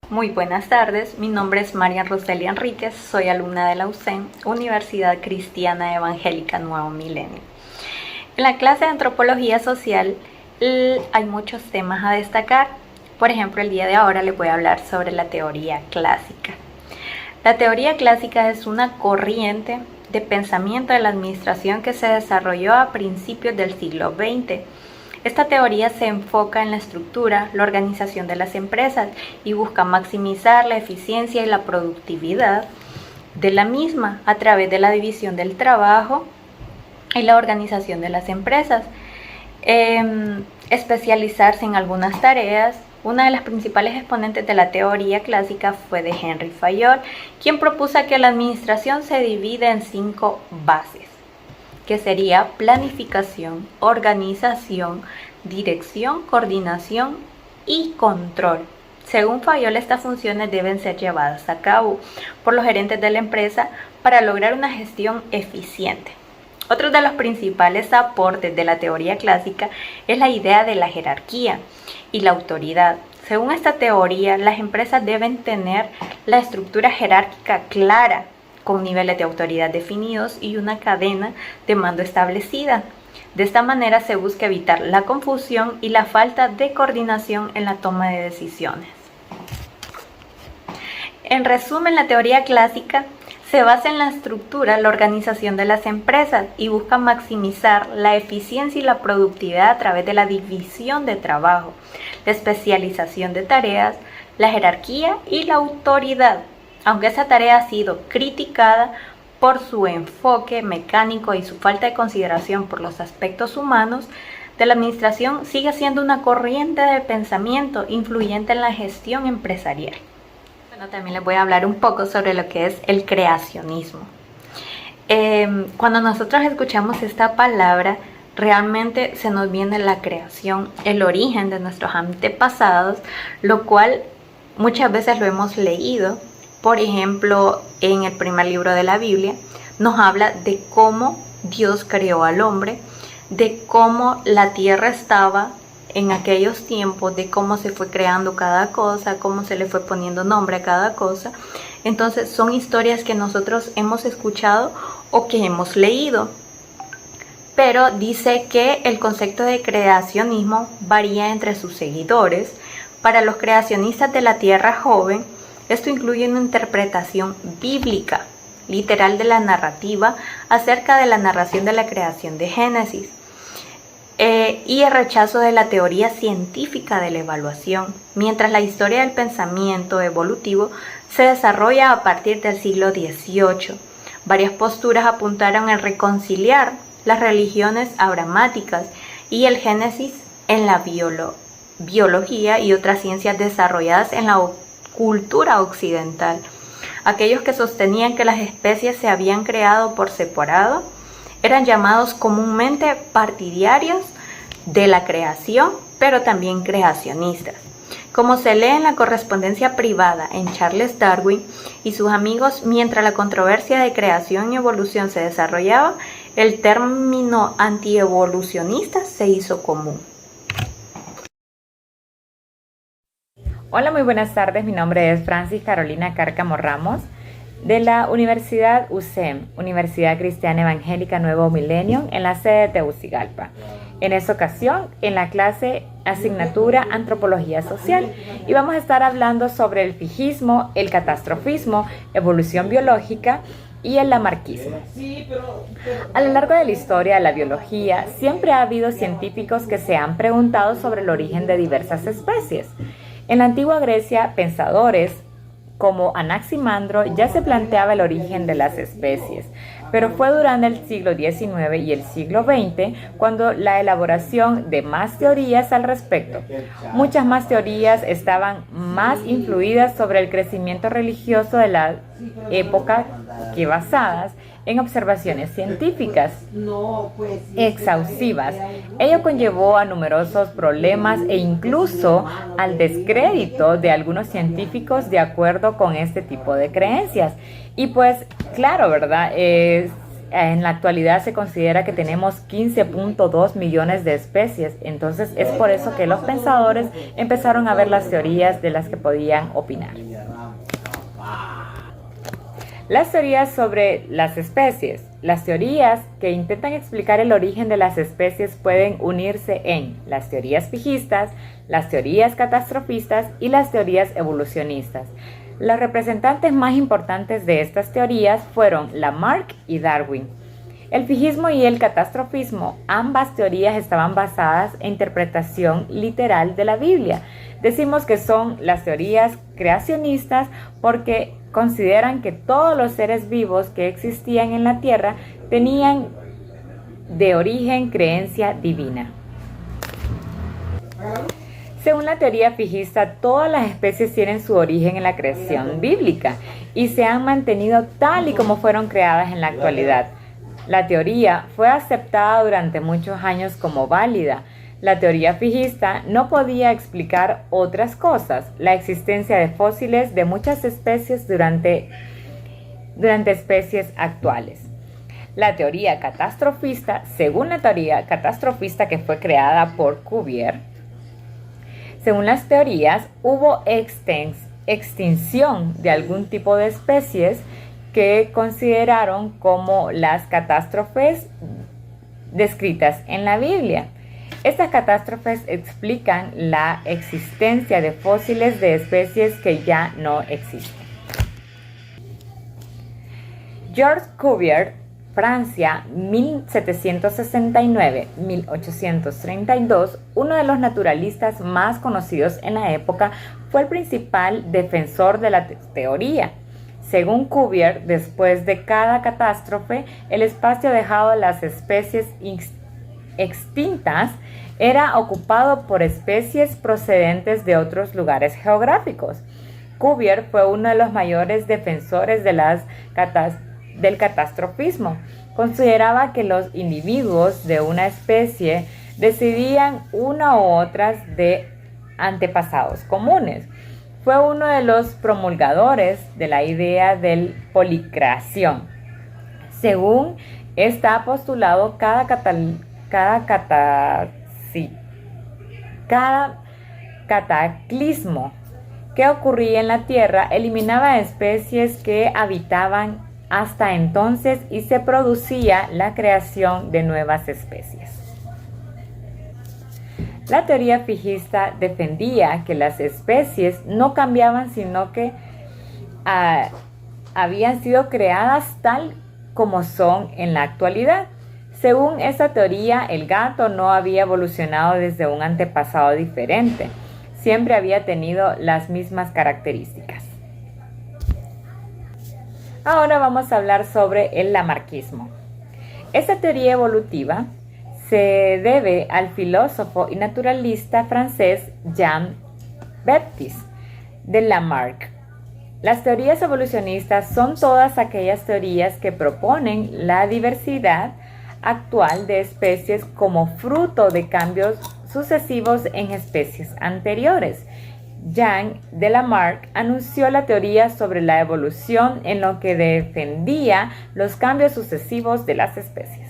Muy buenas tardes, mi nombre es María Roselia Enríquez, soy alumna de la UCEM, Universidad Cristiana Evangélica Nuevo Milenio. En la clase de Antropología Social hay muchos temas a destacar. Por ejemplo, el día de ahora les voy a hablar sobre la teoría clásica. La teoría clásica es una corriente de pensamiento de la administración que se desarrolló a principios del siglo XX. Esta teoría se enfoca en la estructura, la organización de las empresas y busca maximizar la eficiencia y la productividad de la misma a través de la división del trabajo y la organización de las empresas. Especializarse en algunas tareas. Una de las principales exponentes de la teoría clásica fue de Henry Fayol, quien propuso que la administración se divide en 5 bases, que sería planificación, organización, dirección, coordinación y control. Según Fayol, estas funciones deben ser llevadas a cabo por los gerentes de la empresa para lograr una gestión eficiente. Otro de los principales aportes de la teoría clásica es la idea de la jerarquía y la autoridad. Según esta teoría, las empresas deben tener la estructura jerárquica clara, con niveles de autoridad definidos y una cadena de mando establecida. De esta manera se busca evitar la confusión y la falta de coordinación en la toma de decisiones. En resumen, la teoría clásica se basa en la estructura, la organización de las empresas y busca maximizar la eficiencia y la productividad a través de la división de trabajo, la especialización de tareas, la jerarquía y la autoridad. Aunque esa tarea ha sido criticada por su enfoque mecánico y su falta de consideración por los aspectos humanos de la administración, sigue siendo una corriente de pensamiento influyente en la gestión empresarial. Bueno, también les voy a hablar un poco sobre lo que es el creacionismo. Cuando nosotros escuchamos esta palabra, realmente se nos viene la creación, el origen de nuestros antepasados, lo cual muchas veces lo hemos leído. Por ejemplo, en el primer libro de la Biblia nos habla de cómo Dios creó al hombre, de cómo la tierra estaba en aquellos tiempos, de cómo se fue creando cada cosa, cómo se le fue poniendo nombre a cada cosa. Entonces son historias que nosotros hemos escuchado o que hemos leído. Pero dice que el concepto de creacionismo varía entre sus seguidores. Para los creacionistas de la tierra joven, esto incluye una interpretación bíblica, literal de la narrativa acerca de la narración de la creación de Génesis y el rechazo de la teoría científica de la evaluación, mientras la historia del pensamiento evolutivo se desarrolla a partir del siglo XVIII. Varias posturas apuntaron a reconciliar las religiones abrahámicas y el Génesis en la biología y otras ciencias desarrolladas en la cultura occidental. Aquellos que sostenían que las especies se habían creado por separado eran llamados comúnmente partidarios de la creación, pero también creacionistas. Como se lee en la correspondencia privada en Charles Darwin y sus amigos, mientras la controversia de creación y evolución se desarrollaba, el término antievolucionista se hizo común. Hola, muy buenas tardes. Mi nombre es Francis Carolina Cárcamo Ramos, de la Universidad UCEM, Universidad Cristiana Evangélica Nuevo Milenio, en la sede de Tegucigalpa. En esta ocasión, en la clase asignatura Antropología Social, y vamos a estar hablando sobre el fijismo, el catastrofismo, evolución biológica y el lamarquismo. A lo largo de la historia de la biología, siempre ha habido científicos que se han preguntado sobre el origen de diversas especies. En la antigua Grecia, pensadores como Anaximandro ya se planteaba el origen de las especies, pero fue durante el siglo XIX y el siglo XX cuando la elaboración de más teorías al respecto. Muchas más teorías estaban más influidas sobre el crecimiento religioso de la época que basadas en observaciones científicas exhaustivas. Ello conllevó a numerosos problemas e incluso al descrédito de algunos científicos de acuerdo con este tipo de creencias. Y pues, claro, ¿verdad? en la actualidad se considera que tenemos 15.2 millones de especies. Entonces es por eso que los pensadores empezaron a ver las teorías de las que podían opinar. Las teorías sobre las especies. Las teorías que intentan explicar el origen de las especies pueden unirse en las teorías fijistas, las teorías catastrofistas y las teorías evolucionistas. Los representantes más importantes de estas teorías fueron Lamarck y Darwin. El fijismo y el catastrofismo, ambas teorías estaban basadas en interpretación literal de la Biblia. Decimos que son las teorías creacionistas porque consideran que todos los seres vivos que existían en la Tierra tenían de origen creencia divina. Según la teoría fijista, todas las especies tienen su origen en la creación bíblica y se han mantenido tal y como fueron creadas en la actualidad. La teoría fue aceptada durante muchos años como válida. La teoría fijista no podía explicar otras cosas, la existencia de fósiles de muchas especies durante especies actuales. La teoría catastrofista, según la teoría catastrofista que fue creada por Cuvier, según las teorías, hubo extinción de algún tipo de especies que consideraron como las catástrofes descritas en la Biblia. Estas catástrofes explican la existencia de fósiles de especies que ya no existen. Georges Cuvier, Francia, 1769-1832, uno de los naturalistas más conocidos en la época, fue el principal defensor de la teoría. Según Cuvier, después de cada catástrofe, el espacio dejado a las especies extintas era ocupado por especies procedentes de otros lugares geográficos. Cuvier fue uno de los mayores defensores de del catastrofismo. Consideraba que los individuos de una especie decidían una u otras de antepasados comunes. Fue uno de los promulgadores de la idea del policreación. Según está postulado, cada cataclismo que ocurría en la Tierra eliminaba especies que habitaban hasta entonces y se producía la creación de nuevas especies. La teoría fijista defendía que las especies no cambiaban, sino que habían sido creadas tal como son en la actualidad. Según esta teoría, el gato no había evolucionado desde un antepasado diferente, siempre había tenido las mismas características. Ahora vamos a hablar sobre el lamarquismo. Esta teoría evolutiva se debe al filósofo y naturalista francés Jean-Baptiste de Lamarck. Las teorías evolucionistas son todas aquellas teorías que proponen la diversidad actual de especies como fruto de cambios sucesivos en especies anteriores. Jean de Lamarck anunció la teoría sobre la evolución en lo que defendía los cambios sucesivos de las especies.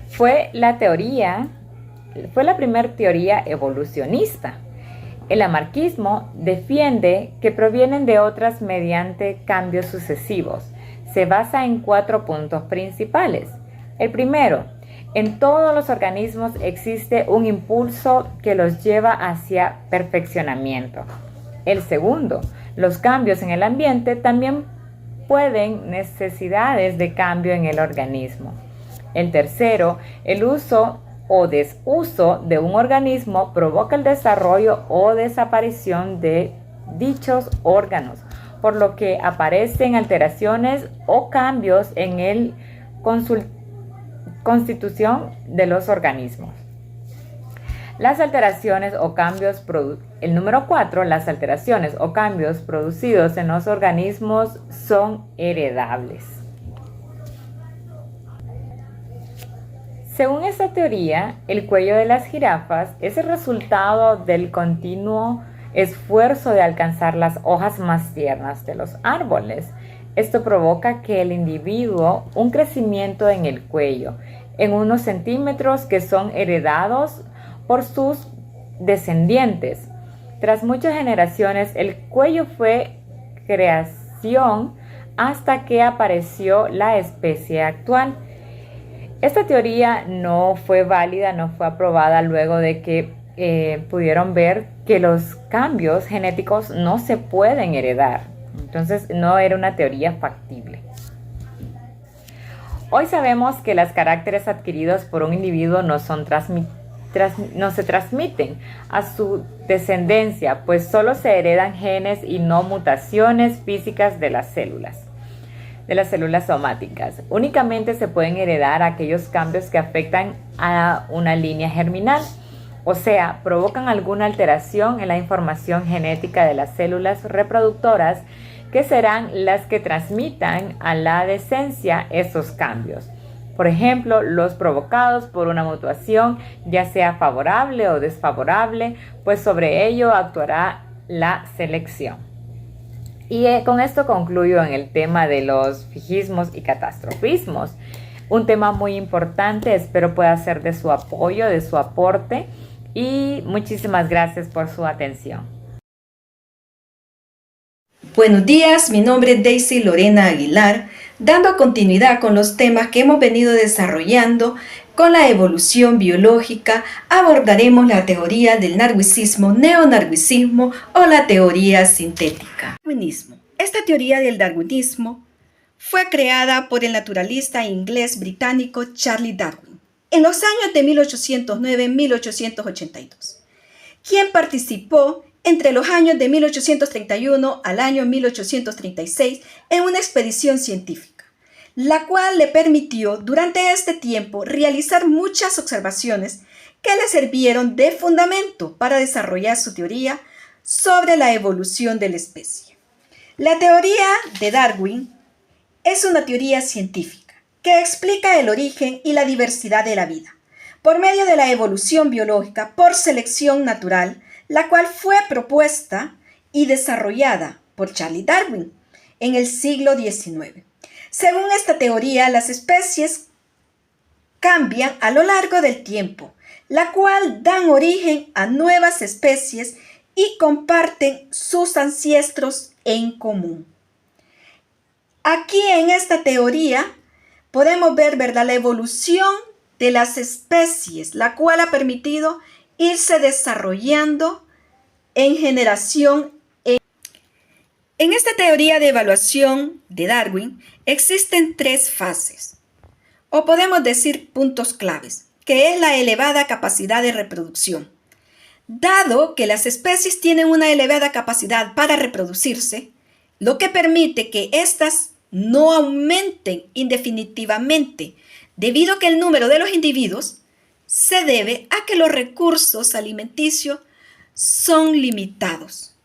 Fue la primera teoría evolucionista. El lamarquismo defiende que provienen de otras mediante cambios sucesivos. Se basa en 4 puntos principales. El primero, en todos los organismos existe un impulso que los lleva hacia perfeccionamiento. El segundo, los cambios en el ambiente también pueden necesidades de cambio en el organismo. El tercero, el uso o desuso de un organismo provoca el desarrollo o desaparición de dichos órganos, por lo que aparecen alteraciones o cambios en el constitución de los organismos. Las alteraciones o cambios el número 4, las alteraciones o cambios producidos en los organismos son heredables. Según esta teoría, el cuello de las jirafas es el resultado del continuo esfuerzo de alcanzar las hojas más tiernas de los árboles. Esto provoca que el individuo un crecimiento en el cuello, en unos centímetros que son heredados por sus descendientes. Tras muchas generaciones, el cuello fue creación hasta que apareció la especie actual. Esta teoría no fue válida, no fue aprobada luego de que pudieron ver que los cambios genéticos no se pueden heredar. Entonces no era una teoría factible. Hoy sabemos que los caracteres adquiridos por un individuo no se transmiten a su descendencia, pues solo se heredan genes y no mutaciones físicas de las células somáticas. Únicamente se pueden heredar aquellos cambios que afectan a una línea germinal, o sea, provocan alguna alteración en la información genética de las células reproductoras, que serán las que transmitan a la descendencia esos cambios. Por ejemplo, los provocados por una mutación, ya sea favorable o desfavorable, pues sobre ello actuará la selección. Y con esto concluyo en el tema de los fijismos y catastrofismos. Un tema muy importante, espero pueda ser de su apoyo, de su aporte, y muchísimas gracias por su atención. Buenos días, mi nombre es Daisy Lorena Aguilar, dando continuidad con los temas que hemos venido desarrollando con la evolución biológica. Abordaremos la teoría del darwinismo, neonarcisismo o la teoría sintética. Esta teoría del darwinismo fue creada por el naturalista inglés británico Charles Darwin en los años de 1809-1882, quien participó entre los años de 1831 al año 1836 en una expedición científica, la cual le permitió durante este tiempo realizar muchas observaciones que le sirvieron de fundamento para desarrollar su teoría sobre la evolución de la especie. La teoría de Darwin es una teoría científica que explica el origen y la diversidad de la vida por medio de la evolución biológica por selección natural, la cual fue propuesta y desarrollada por Charles Darwin en el siglo XIX. Según esta teoría, las especies cambian a lo largo del tiempo, la cual dan origen a nuevas especies y comparten sus ancestros en común. Aquí en esta teoría podemos ver, ¿verdad?, la evolución de las especies, la cual ha permitido irse desarrollando en generación. En esta teoría de evaluación de Darwin existen tres fases, o podemos decir puntos claves, que es la elevada capacidad de reproducción. Dado que las especies tienen una elevada capacidad para reproducirse, lo que permite que éstas no aumenten indefinitivamente, debido a que el número de los individuos se debe a que los recursos alimenticios son limitados.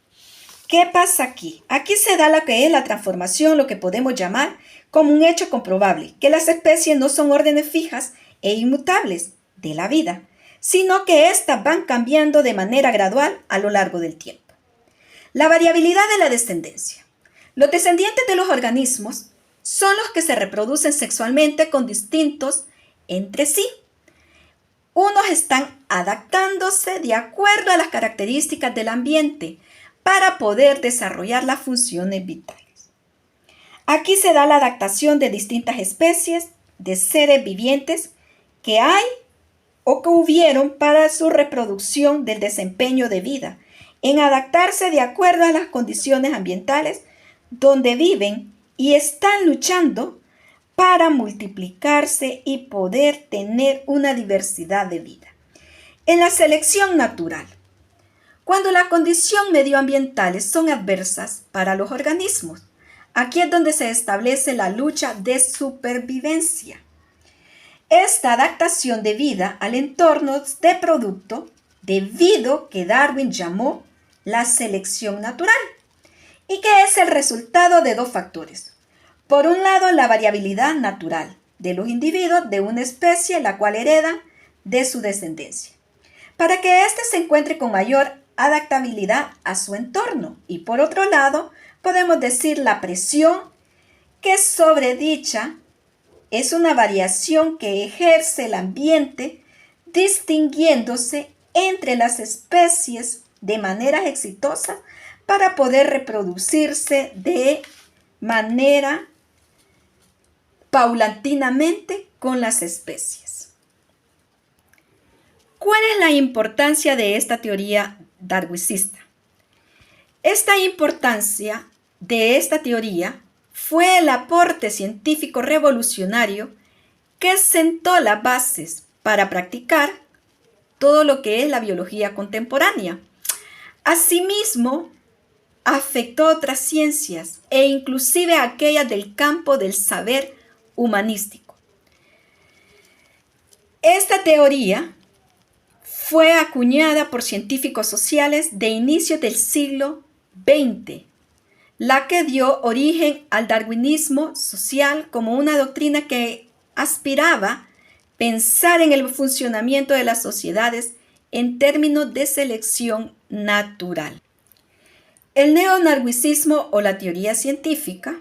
¿Qué pasa aquí? Aquí se da lo que es la transformación, lo que podemos llamar como un hecho comprobable, que las especies no son órdenes fijas e inmutables de la vida, sino que éstas van cambiando de manera gradual a lo largo del tiempo. La variabilidad de la descendencia. Los descendientes de los organismos son los que se reproducen sexualmente con distintos entre sí. Unos están adaptándose de acuerdo a las características del ambiente para poder desarrollar las funciones vitales. Aquí se da la adaptación de distintas especies de seres vivientes que hay o que hubieron para su reproducción del desempeño de vida, en adaptarse de acuerdo a las condiciones ambientales donde viven y están luchando para multiplicarse y poder tener una diversidad de vida. En la selección natural, cuando las condiciones medioambientales son adversas para los organismos, aquí es donde se establece la lucha de supervivencia. Esta adaptación de vida al entorno de producto, debido que Darwin llamó la selección natural, y que es el resultado de dos factores. Por un lado, la variabilidad natural de los individuos de una especie, la cual heredan de su descendencia, para que éste se encuentre con mayor adaptabilidad a su entorno. Y por otro lado, podemos decir la presión que sobre dicha es una variación que ejerce el ambiente distinguiéndose entre las especies de manera exitosa para poder reproducirse de manera paulatinamente con las especies. ¿Cuál es la importancia de esta teoría darwinicista? Esta importancia de esta teoría fue el aporte científico revolucionario que sentó las bases para practicar todo lo que es la biología contemporánea. Asimismo, afectó otras ciencias e inclusive aquellas del campo del saber humanístico. Esta teoría fue acuñada por científicos sociales de inicios del siglo XX, la que dio origen al darwinismo social como una doctrina que aspiraba a pensar en el funcionamiento de las sociedades en términos de selección natural. El neodarwinismo o la teoría científica.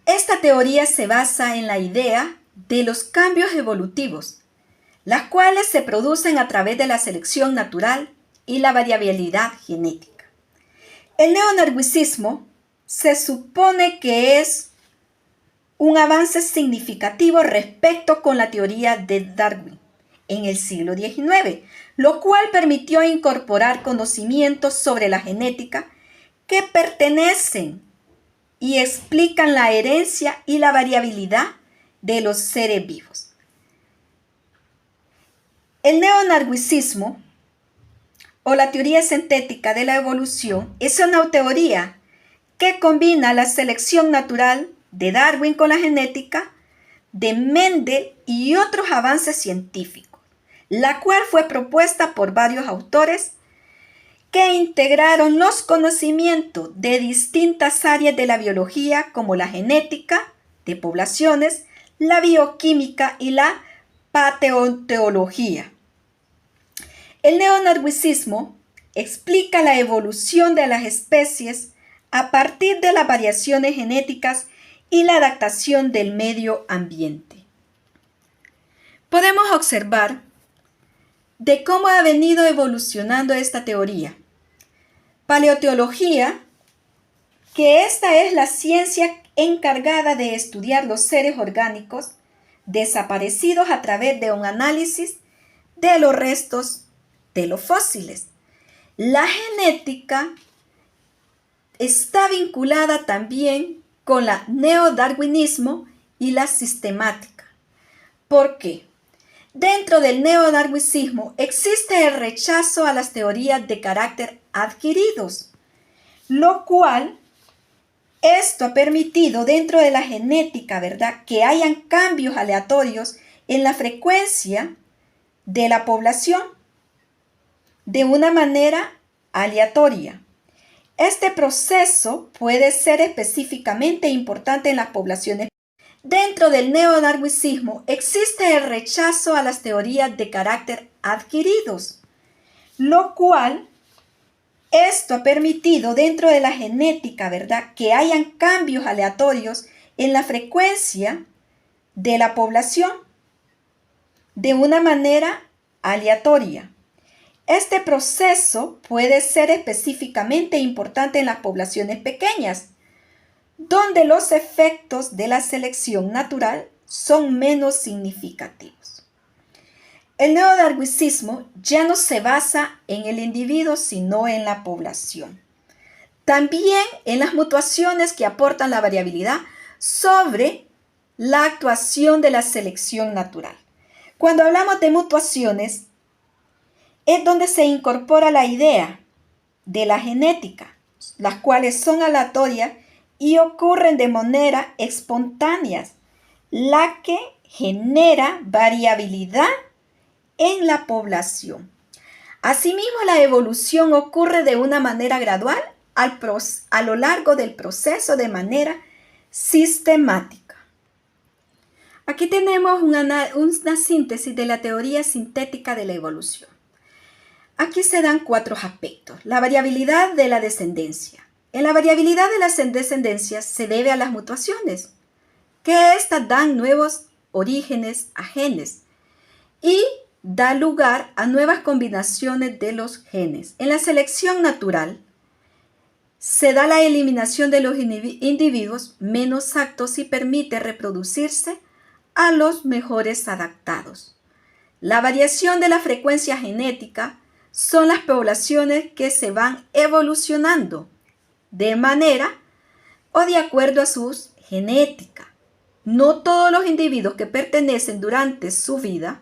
Esta teoría se basa en la idea de los cambios evolutivos, las cuales se producen a través de la selección natural y la variabilidad genética. El neodarwinismo se supone que es un avance significativo respecto con la teoría de Darwin en el siglo XIX, lo cual permitió incorporar conocimientos sobre la genética que pertenecen y explican la herencia y la variabilidad de los seres vivos. El neodarwinismo o la teoría sintética de la evolución es una teoría que combina la selección natural de Darwin con la genética de Mendel y otros avances científicos, la cual fue propuesta por varios autores que integraron los conocimientos de distintas áreas de la biología como la genética de poblaciones, la bioquímica y la paleontología. El neodarwinismo explica la evolución de las especies a partir de las variaciones genéticas y la adaptación del medio ambiente. Podemos observar de cómo ha venido evolucionando esta teoría. Paleontología, que esta es la ciencia encargada de estudiar los seres orgánicos desaparecidos a través de un análisis de los restos de los fósiles. La genética está vinculada también con la neodarwinismo y la sistemática. ¿Por qué? Dentro del neodarwinismo existe el rechazo a las teorías de carácter adquiridos, lo cual esto ha permitido dentro de la genética, ¿verdad?, que hayan cambios aleatorios en la frecuencia de la población de una manera aleatoria. Este proceso puede ser específicamente importante en las poblaciones. Dentro del neodarwinismo existe el rechazo a las teorías de carácter adquiridos, lo cual esto ha permitido dentro de la genética, ¿verdad?, que hayan cambios aleatorios en la frecuencia de la población de una manera aleatoria. Este proceso puede ser específicamente importante en las poblaciones pequeñas, donde los efectos de la selección natural son menos significativos. El neodarwinismo ya no se basa en el individuo, sino en la población. También en las mutaciones que aportan la variabilidad sobre la actuación de la selección natural. Cuando hablamos de mutaciones, es donde se incorpora la idea de la genética, las cuales son aleatorias y ocurren de manera espontánea, la que genera variabilidad en la población. Asimismo, la evolución ocurre de una manera gradual a lo largo del proceso de manera sistemática. Aquí tenemos una síntesis de la teoría sintética de la evolución. Aquí se dan 4 aspectos. La variabilidad de la descendencia, En la variabilidad de las descendencias se debe a las mutaciones, que éstas dan nuevos orígenes a genes y da lugar a nuevas combinaciones de los genes. En la selección natural se da la eliminación de los individuos menos aptos y permite reproducirse a los mejores adaptados. La variación de la frecuencia genética son las poblaciones que se van evolucionando de manera o de acuerdo a su genética. No todos los individuos que pertenecen durante su vida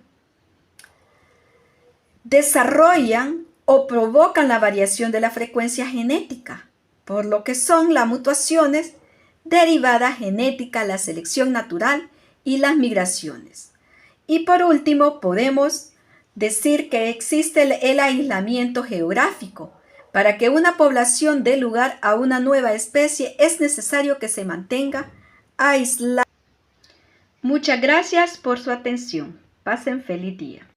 desarrollan o provocan la variación de la frecuencia genética, por lo que son las mutaciones derivadas genética, la selección natural y las migraciones. Y por último, podemos decir que existe el aislamiento geográfico. Para que una población dé lugar a una nueva especie, es necesario que se mantenga aislada. Muchas gracias por su atención. Pasen feliz día.